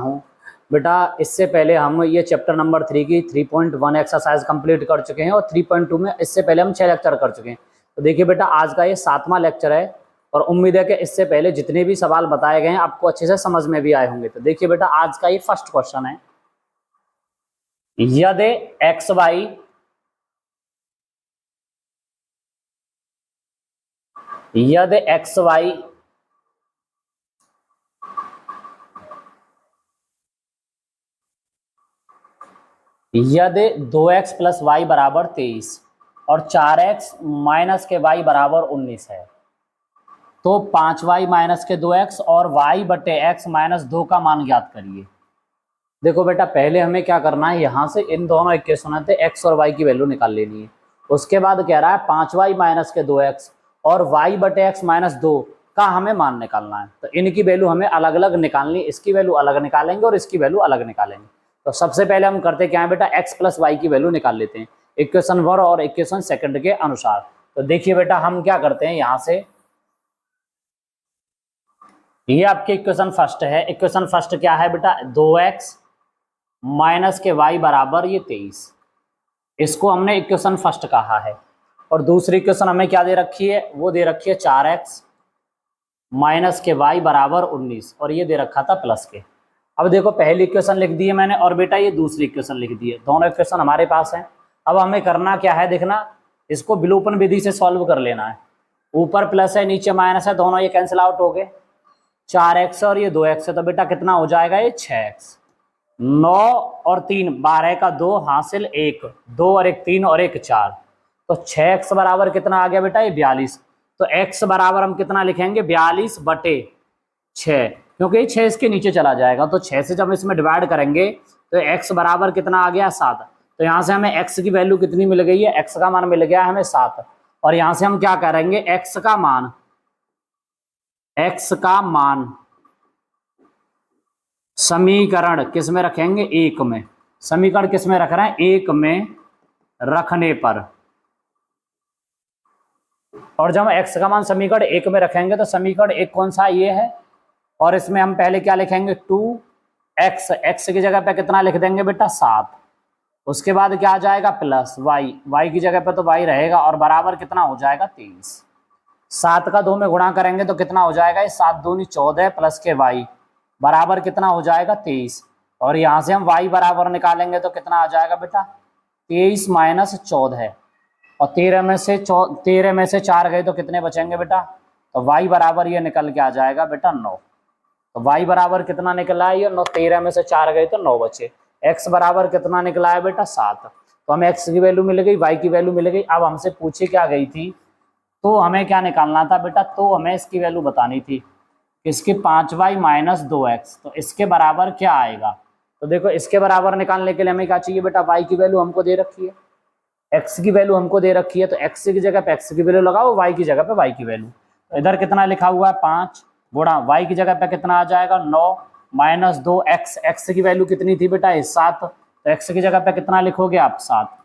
हूँ। बेटा इससे पहले हम ये चैप्टर नंबर 3 की 3.1 एक्सरसाइज कंप्लीट कर चुके हैं और 3.2 में इससे पहले हम 6 लेक्चर कर चुके हैं। तो देखिए बेटा आज का ये 7वां लेक्चर है और उम्मीद है कि इससे पहले जितने भी सवाल बताए गए हैं आपको अच्छे से समझ में भी आए होंगे। तो देखिए बेटा आज का ये फर्स्ट क्वेश्चन है, यदि एक्स वाई यदि 2x प्लस वाई बराबर 23 और 4x माइनस के वाई बराबर 19 है तो 5y माइनस के 2x और y बटे x माइनस 2 का मान ज्ञात करिए। देखो बेटा पहले हमें क्या करना है, यहाँ से इन दोनों इक्वेशन थे x और y की वैल्यू निकाल लेनी है। उसके बाद कह रहा है 5y माइनस के 2x और y बटे x माइनस 2 का हमें मान निकालना है। तो इनकी वैल्यू हमें अलग अलग निकालनी, इसकी वैल्यू अलग निकालेंगे और इसकी वैल्यू अलग निकालेंगे। तो सबसे पहले हम करते क्या है बेटा, x प्लस वाई की वैल्यू निकाल लेते हैं इक्वेशन 1 और इक्वेशन 2 के अनुसार। तो देखिए बेटा हम क्या करते हैं, यहाँ से ये आपके इक्वेशन फर्स्ट है। इक्वेशन फर्स्ट क्या है बेटा, 2x माइनस के वाई बराबर ये 23, इसको हमने इक्वेशन फर्स्ट कहा है। और दूसरी इक्वेशन हमें क्या दे रखी है, वो दे रखी है 4x माइनस के वाई बराबर 19 और ये दे रखा था प्लस के। अब देखो पहली इक्वेशन लिख दी है मैंने और बेटा ये दूसरी इक्वेशन लिख दी है, दोनों इक्वेशन हमारे पास है। अब हमें करना क्या है, देखना इसको विलोपन विधि से सॉल्व कर लेना है। ऊपर प्लस है नीचे माइनस है, दोनों ये कैंसिल आउट हो गए, 4x और ये 2x है तो बेटा कितना हो जाएगा, ये 6x। 9 और 3 12 का 2 हासिल 1, 2 और 1 3 और 1 4, तो 6x बराबर कितना आ गया बेटा, ये 42। तो x बराबर हम कितना लिखेंगे, 42 बटे 6, क्योंकि 6 इसके नीचे चला जाएगा तो 6 से जब इसमें डिवाइड करेंगे तो x बराबर कितना आ गया, 7। तो यहाँ से हमें x की वैल्यू कितनी मिल गई है, x का मान मिल गया हमें 7। और यहाँ से हम क्या करेंगे, x का मान समीकरण किस में रखेंगे, 1 में। समीकरण किस में रख रहे हैं, 1 में रखने पर। और जब x का मान समीकरण 1 में रखेंगे तो समीकरण 1 कौन सा, ये है। और इसमें हम पहले क्या लिखेंगे, 2x, x की जगह पे कितना लिख देंगे बेटा, 7। उसके बाद क्या आ जाएगा, प्लस y की जगह पे तो y रहेगा और बराबर कितना हो जाएगा, 23। 7 का 2 में गुणा करेंगे तो कितना हो जाएगा, 7 दूनी 14 प्लस के y बराबर कितना हो जाएगा, 23। और यहाँ से हम y बराबर निकालेंगे तो कितना आ जाएगा बेटा, 23 माइनस 14, और 13 में से 4 गए तो कितने बचेंगे बेटा, तो y बराबर ये निकल के आ जाएगा बेटा 9। तो y बराबर कितना निकला है, ये 9। 13 में से 4 गए तो 9 बचे। x बराबर कितना निकला है बेटा, 7। तो हमें x की वैल्यू मिल गई, y की वैल्यू मिल गई। अब हमसे पूछी क्या गई थी, तो हमें क्या निकालना था बेटा, तो हमें इसकी वैल्यू बतानी थी, इसकी 5y माइनस 2x, तो इसके बराबर क्या आएगा। तो देखो इसके बराबर निकालने के लिए हमें क्या चाहिए बेटा, y की वैल्यू हमको दे रखी है, x की वैल्यू हमको दे रखी है, तो x की जगह पे x की वैल्यू लगाओ, y की जगह पे y की वैल्यू। तो इधर कितना लिखा हुआ है, 5 गुणा y की जगह पे कितना आ जाएगा, 9 माइनस 2x, x की वैल्यू कितनी थी बेटा, 7, तो x की जगह पे कितना लिखोगे आप, 7।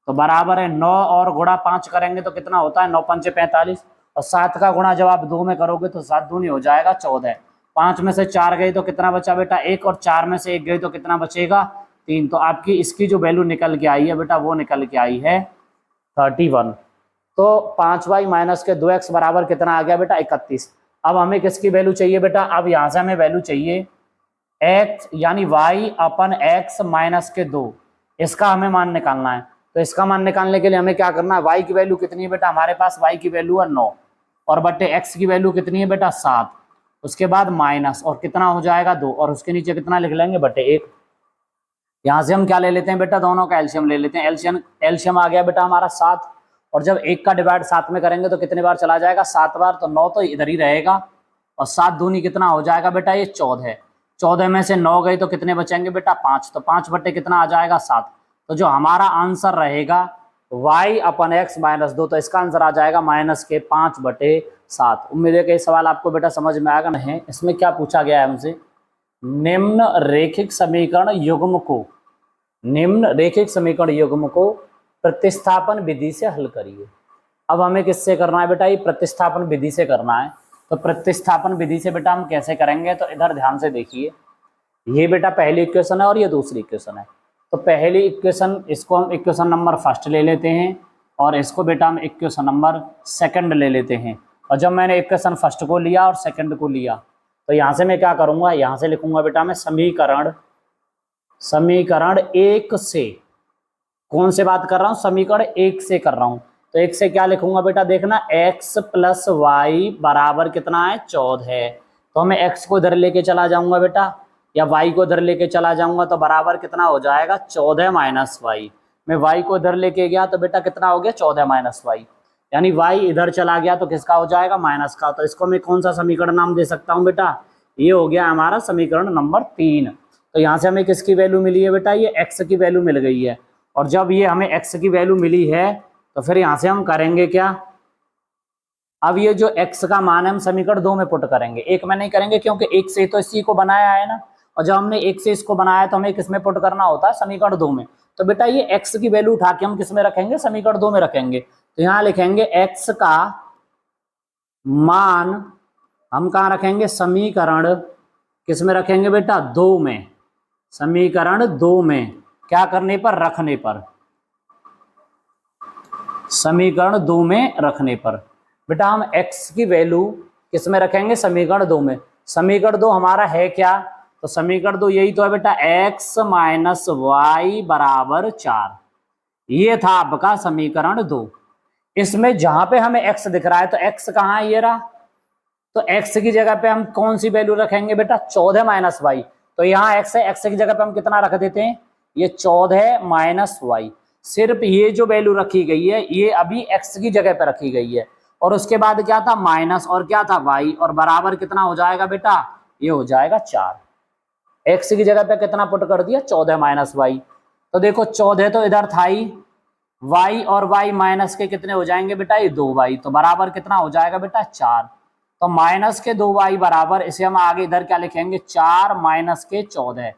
तो बराबर है 9 और गुणा 5 करेंगे तो कितना होता है, 9 पंचे 45, और 7 का गुणा जब आप 2 में करोगे तो 7 दूनी हो जाएगा 14। 5 में से 4 गई तो कितना बचा बेटा, 1, और 4 में से 1 गई तो कितना बचेगा, 3। तो आपकी इसकी जो वैल्यू निकल के आई है बेटा, वो निकल के आई है 31। तो 5y माइनस के 2x बराबर कितना आ गया बेटा, 31। अब हमें किसकी वैल्यू चाहिए बेटा, अब यहाँ से हमें वैल्यू चाहिए x यानी y अपन x माइनस के 2, इसका हमें मान निकालना है। तो इसका मान निकालने के लिए हमें क्या करना है, y की वैल्यू कितनी है बेटा, हमारे पास y की वैल्यू है 9 और बटे x की वैल्यू कितनी है बेटा, 7। उसके बाद माइनस और कितना हो जाएगा, 2, और उसके नीचे कितना लिख लेंगे, बटे 1। यहाँ से हम क्या ले लेते हैं बेटा, दोनों का एलसीएम ले लेते हैं। एलसीएम आ गया बेटा हमारा 7, और जब 1 का डिवाइड 7 में करेंगे तो कितने बार चला जाएगा, 7 बार। तो 9 तो इधर ही रहेगा, और 7 दूनी कितना हो जाएगा बेटा, ये 14। 14 में से 9 गई तो कितने बचेंगे बेटा, 5। तो 5 बटे कितना आ जाएगा, 7। तो जो हमारा आंसर रहेगा y अपन x माइनस 2, तो इसका आंसर आ जाएगा माइनस के 5 बटे 7। उम्मीद है कि ये सवाल आपको बेटा समझ में आएगा। नहीं, इसमें क्या पूछा गया है हमसे, निम्न रेखिक समीकरण युग्म को प्रतिस्थापन विधि से हल करिए। अब हमें किससे करना है बेटा, ये प्रतिस्थापन विधि से करना है। तो प्रतिस्थापन विधि से बेटा हम कैसे करेंगे, तो इधर ध्यान से देखिए, ये बेटा पहली इक्वेशन है और ये दूसरी इक्वेशन है। तो पहली इक्वेशन, इसको हम इक्वेशन नंबर फर्स्ट ले लेते हैं और इसको बेटा हम इक्वेशन नंबर सेकंड ले लेते हैं। और जब मैंने इक्वेशन फर्स्ट को लिया और सेकंड को लिया तो यहाँ से मैं क्या करूँगा, यहाँ से लिखूंगा बेटा मैं समीकरण एक से, कौन से बात कर रहा हूँ, समीकरण एक से कर रहा हूँ। तो एक से क्या लिखूंगा बेटा, देखना x प्लस वाई बराबर कितना है, 14 है। तो मैं x को इधर लेके चला जाऊंगा बेटा, या y को इधर लेके चला जाऊंगा तो बराबर कितना हो जाएगा, 14 माइनस वाई। मैं y को इधर लेके गया तो बेटा कितना हो गया, 14 माइनस वाई, यानी y इधर चला गया तो किसका हो जाएगा, माइनस का। तो इसको मैं कौन सा समीकरण नाम दे सकता हूँ बेटा, ये हो गया हमारा समीकरण नंबर 3। तो यहाँ से हमें किसकी वैल्यू मिली है बेटा, ये x की वैल्यू मिल गई है। और जब ये हमें x की वैल्यू मिली है तो फिर यहाँ से हम करेंगे क्या, अब ये जो x का मान है हम समीकरण 2 में पुट करेंगे, एक में नहीं करेंगे क्योंकि एक से तो इसी को बनाया है ना। और जब हमने एक से इसको बनाया तो हमें किस में पुट करना होता है, समीकरण 2 में। तो बेटा ये x की वैल्यू उठा के हम किस में रखेंगे, समीकरण 2 में रखेंगे। तो यहाँ लिखेंगे x का मान हम कहाँ रखेंगे, समीकरण किस में रखेंगे बेटा, 2 में। समीकरण 2 में क्या करने पर, रखने पर, समीकरण 2 में रखने पर। बेटा हम x की वैल्यू किस में रखेंगे, समीकरण 2 में। समीकरण 2 हमारा है क्या, तो समीकरण 2 यही तो है बेटा, x माइनस वाई बराबर 4। ये था आपका समीकरण 2। इसमें जहां पे हमें x दिख रहा है तो x कहाँ है, ये रहा। तो x की जगह पे हम कौन सी वैल्यू रखेंगे बेटा, 14 माइनस वाई। तो यहाँ x है, x की जगह पे हम कितना रख देते हैं, ये 14 माइनस वाई। सिर्फ ये जो वैल्यू रखी गई है ये अभी x की जगह पे रखी गई है। और उसके बाद क्या था, माइनस, और क्या था, y, और बराबर कितना हो जाएगा बेटा, ये हो जाएगा 4। x की जगह पे कितना पुट कर दिया, 14 माइनस वाई। तो देखो 14 तो इधर था ही, y और y माइनस के कितने हो जाएंगे बेटा, ये 2y। तो बराबर कितना हो जाएगा बेटा, 4। तो माइनस के 2y बराबर, इसे हम आगे इधर क्या लिखेंगे, 4 माइनस के 14।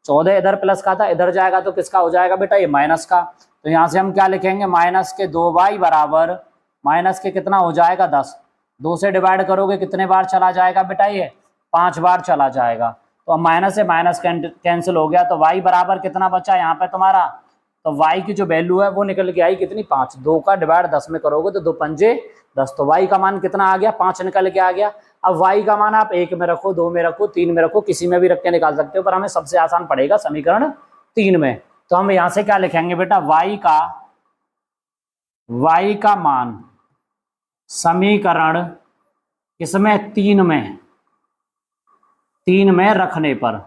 14 इधर प्लस का था, इधर जाएगा तो किसका हो जाएगा बेटा, ये माइनस का। तो यहाँ से हम क्या लिखेंगे, माइनस के 2y बराबर, माइनस के कितना हो जाएगा, 10। 2 से डिवाइड करोगे कितने बार चला जाएगा बेटा, ये 5 बार चला जाएगा। तो अब माइनस से माइनस कैंसिल हो गया, तो y बराबर कितना बचा यहाँ पे तुम्हारा, तो y की जो वैल्यू है वो निकल के आई कितनी, 5। 2 का डिवाइड 10 में करोगे तो 2 पंजे 10, तो y का मान कितना आ गया, 5 निकल के आ गया। अब y का मान आप 1 में रखो, 2 में रखो, 3 में रखो, किसी में भी रख के निकाल सकते हो, पर हमें सबसे आसान पड़ेगा समीकरण 3 में। तो हम यहाँ से क्या लिखेंगे बेटा, y का मान समीकरण किसमें, 3 में रखने पर।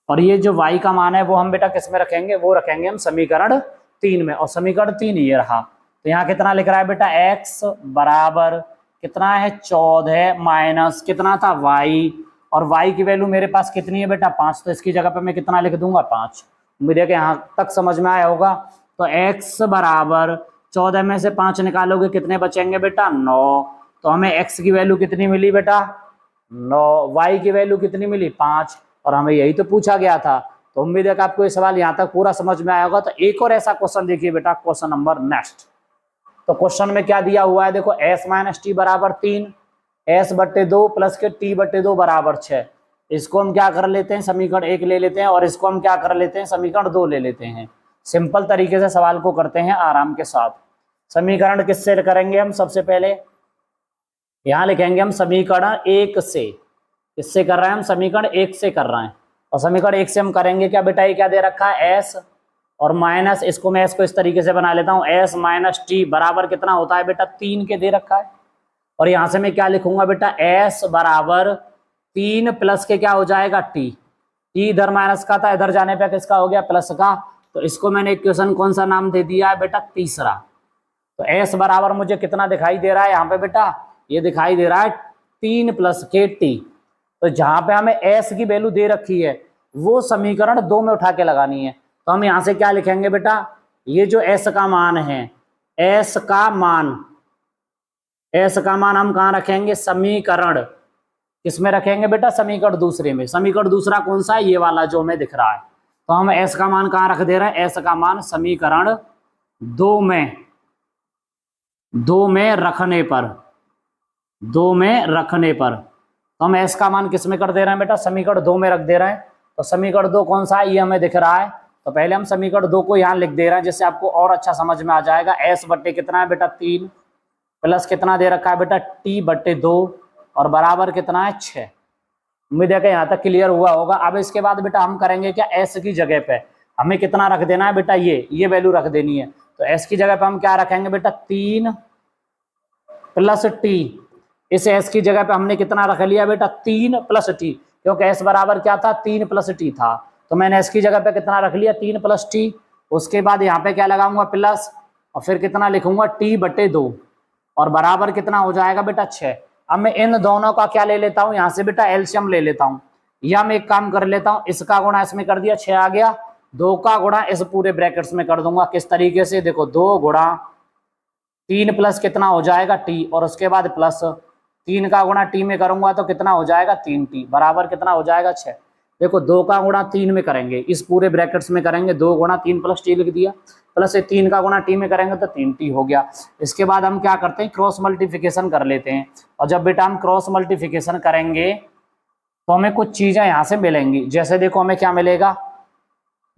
और ये जो y का मान है वो हम बेटा किस में रखेंगे, वो रखेंगे हम समीकरण 3 में। और समीकरण 3 ये रहा। तो यहाँ कितना लिख रहा है बेटा, x बराबर कितना है, 14 माइनस कितना था, y। और y की वैल्यू मेरे पास कितनी है बेटा, 5। तो इसकी जगह पे मैं कितना लिख दूंगा, 5। उम्मीद है कि यहाँ तक समझ में आया होगा। तो x बराबर 14 में से 5 निकालोगे कितने बचेंगे बेटा, 9। तो हमें x की वैल्यू कितनी मिली बेटा, 9। y की वैल्यू कितनी मिली, 5। और हमें यही तो पूछा गया था। तो उम्मीद है कि आपको ये सवाल यहाँ तक पूरा समझ में आया होगा। तो एक और ऐसा क्वेश्चन देखिए बेटा, क्वेश्चन नंबर नेक्स्ट। तो क्वेश्चन में क्या दिया हुआ है, देखो s माइनस टी बराबर 3, s बट्टे 2 प्लस के t बट्टे 2 बराबर 6। इसको हम क्या कर लेते हैं, समीकरण 1 ले लेते हैं, और इसको हम क्या कर लेते हैं, समीकरण 2 ले लेते हैं। सिंपल तरीके से सवाल को करते हैं आराम के साथ। समीकरण किससे करेंगे हम, सबसे पहले यहाँ लिखेंगे हम समीकरण 1 से। किससे कर रहे हैं हम, समीकरण 1 से कर रहे हैं। और समीकरण 1 से हम करेंगे क्या बेटा, ये क्या दे रखा है, s, और माइनस, इसको मैं इसको इस तरीके से बना लेता हूँ, s माइनस टी बराबर कितना होता है बेटा, 3 के दे रखा है। और यहाँ से मैं क्या लिखूंगा बेटा, s बराबर 3 प्लस के क्या हो जाएगा, t। t इधर माइनस का था, इधर जाने पे किसका हो गया, प्लस का। तो इसको मैंने इक्वेशन कौन सा नाम दे दिया है बेटा, तीसरा। तो s बराबर मुझे कितना दिखाई दे रहा है यहाँ पे बेटा, ये दिखाई दे रहा है 3 प्लस के t। तो जहां पे हमें s की वैल्यू दे रखी है वो समीकरण 2 में उठा के लगानी है। तो हम यहां से क्या लिखेंगे बेटा, ये जो s का मान है, s का मान हम कहां रखेंगे, समीकरण किसमें रखेंगे बेटा, समीकरण दूसरे में। समीकरण दूसरा कौन सा है, ये वाला जो हमें दिख रहा है। तो हम s का मान कहां रख दे रहे हैं, s का मान समीकरण 2 में रखने पर, तो हम एस का मान किस में कर दे रहे हैं बेटा, समीकरण 2 में रख दे रहे हैं। तो समीकरण 2 कौन सा है ये हमें दिख रहा है, तो पहले हम समीकरण 2 को यहाँ लिख दे रहे हैं जिससे आपको और अच्छा समझ में आ जाएगा। एस बट्टे कितना है बेटा 3 प्लस कितना दे रखा है बेटा टी बट्टे 2 और बराबर कितना है 6। उम्मीद है कि यहाँ तक क्लियर हुआ होगा। अब इसके बाद बेटा हम करेंगे क्या, एस की जगह पे हमें कितना रख देना है बेटा, ये वैल्यू रख देनी है। तो एस की जगह पे हम क्या रखेंगे बेटा 3 प्लस टी। इस एस की जगह पे हमने कितना रख लिया बेटा 3 प्लस टी, क्योंकि एस बराबर क्या था 3 प्लस टी था। तो मैंने एस की जगह पे कितना रख लिया 3 प्लस टी। उसके बाद यहाँ पे क्या लगाऊंगा प्लस और फिर कितना लिखूंगा टी बटे 2 और बराबर कितना हो जाएगा बेटा 6। अब मैं इन दोनों का क्या ले लेता हूँ, यहाँ से बेटा एलसीएम ले लेता हूँ, या मैं एक काम कर लेता हूँ इसका गुणा इसमें कर दिया 6 आ गया, 2 का गुणा इस पूरे ब्रैकेट्स में कर दूंगा। किस तरीके से, देखो 2 गुणा 3 प्लस कितना हो जाएगा टी और उसके बाद प्लस 3 का गुणा टी में करूंगा तो कितना हो जाएगा 3t बराबर कितना हो जाएगा 6। देखो 2 का गुणा 3 में करेंगे, इस पूरे ब्रैकेट्स में करेंगे 2 गुणा 3 प्लस टी लिख दिया, प्लस 3 का गुणा टी में करेंगे तो 3t हो गया। इसके बाद हम क्या करते हैं क्रॉस मल्टीप्लिकेशन कर लेते हैं, और जब बेटा हम क्रॉस मल्टीप्लिकेशन करेंगे तो हमें कुछ चीजें यहाँ से मिलेंगी। जैसे देखो हमें क्या मिलेगा,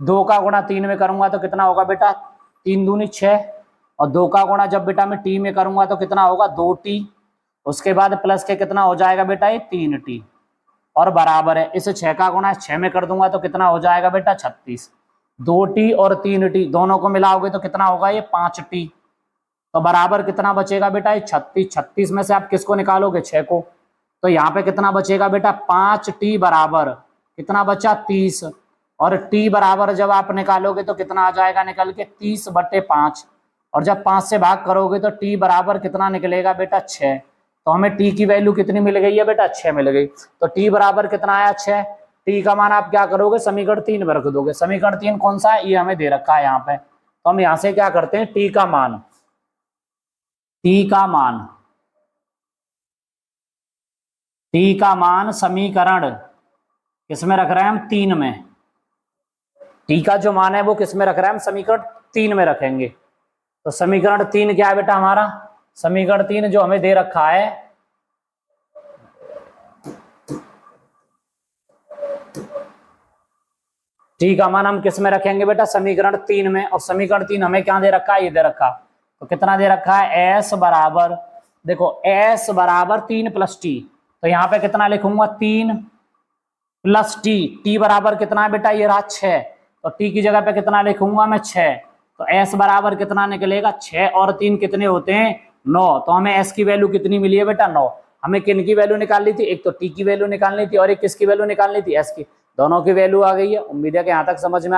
2 का गुणा 3 में करूंगा तो कितना होगा बेटा 3 दूनी 6 और 2 का गुणा जब बेटा मैं टी में करूंगा तो कितना होगा 2t। उसके बाद प्लस के कितना हो जाएगा बेटा ये 3t और बराबर है इस 6 का गुणा 6 में कर दूंगा तो कितना हो जाएगा बेटा 36। 2t और 3t दोनों को मिलाओगे तो कितना होगा ये 5t। तो बराबर कितना बचेगा बेटा ये 36। 36 में से आप किसको निकालोगे 6 को, तो यहाँ पे कितना बचेगा बेटा 5t बराबर कितना बचा 30 और t बराबर जब आप निकालोगे तो कितना आ जाएगा निकल के 30 बटे 5 और जब 5 से भाग करोगे तो t बराबर कितना निकलेगा बेटा 6। तो हमें t की वैल्यू कितनी मिल गई है बेटा 6 मिल गई। तो t बराबर कितना आया 6। t का मान आप क्या करोगे समीकरण 3 में रख दोगे। समीकरण 3 कौन सा है, ये हमें दे रखा है यहाँ पे। तो हम यहाँ से क्या करते हैं t का मान समीकरण किसमें रख रहे हैं हम 3 में। t का जो मान है वो किसमें रख रहे हैं हम समीकरण 3 में रखेंगे। तो समीकरण 3 क्या है बेटा हमारा, समीकरण 3 जो हमें दे रखा है t का मान हम किस में रखेंगे बेटा समीकरण 3 में। और समीकरण 3 हमें क्या दे रखा है, ये दे रखा। तो कितना दे रखा है s बराबर, देखो s बराबर 3 प्लस टी। तो यहाँ पे कितना लिखूंगा 3 प्लस टी बराबर कितना है बेटा ये रहा 6। तो t की जगह पे कितना लिखूंगा मैं 6। तो s बराबर कितना निकलेगा 6 और 3 कितने होते हैं 9। तो हमें s की वैल्यू कितनी मिली है बेटा 9। हमें किन की वैल्यू निकालनी थी, एक तो t की वैल्यू निकालनी थी और एक किसकी वैल्यू निकालनी थी s की। दोनों की वैल्यू आ गई है। उम्मीद है कि यहाँ तक समझ में